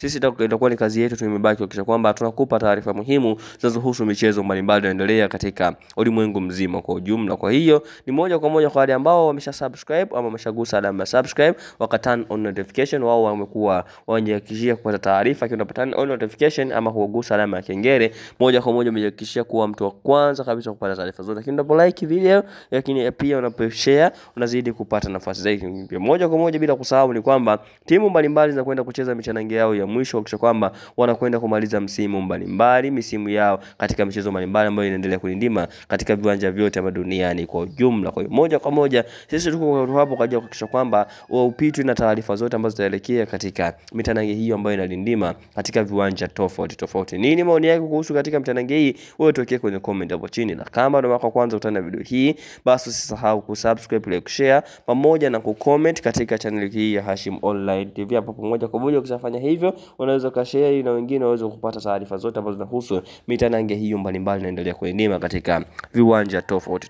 sisi itakuwa ni kazi yetu tumebaki kuhakikisha kwamba tunakupa taarifa muhimu zinazohusu michezo mbalimbali inaendelea katika ulimwengu mzima kwa ujumla. Kwa hiyo ni moja kwa moja kwa wale ambao wamesha-subscribe ama wameshagusa alama ya subscribe turn on notification, wao wamekuwa wanahakikishia kupata taarifa kiwa unapata on notification ama kugusa alama ya kengele, moja kwa moja umehakikishia kuwa mtu wa kwanza kabisa kupata taarifa zote. Lakini unapo like video, lakini pia unapo share, unazidi kupata nafasi zaidi. Moja kwa moja bila kusahau ni kwamba timu mbalimbali zinakwenda kucheza michanange yao ya mwisho kuhakikisha kwamba wanakwenda kumaliza misimu yao katika michezo mbalimbali ambayo inaendelea kulindima katika viwanja vyote hapa duniani kwa ujumla. Kwa hiyo moja kwa moja sisi tuko hapo kwa ajili ya kuhakikisha kwamba upitwi na taarifa zote ambazo zitaelekea katika mitanange hiyo ambayo inalindima katika viwanja tofauti. Nini maoni yako kuhusu katika mitanange hii? Wewe tuwekee kwenye comment hapo chini, na kama ndio mara kwanza utana video hii, basi usisahau kusubscribe, like, share pamoja na kucomment katika channel hii ya Hashim Online TV. Hapo pamoja kwa moja ukishafanya hivyo, unaweza kushare na wengine waweze kupata taarifa zote ambazo zinahusu mitanange hiyo mbalimbali inaendelea kulindima katika viwanja tofauti.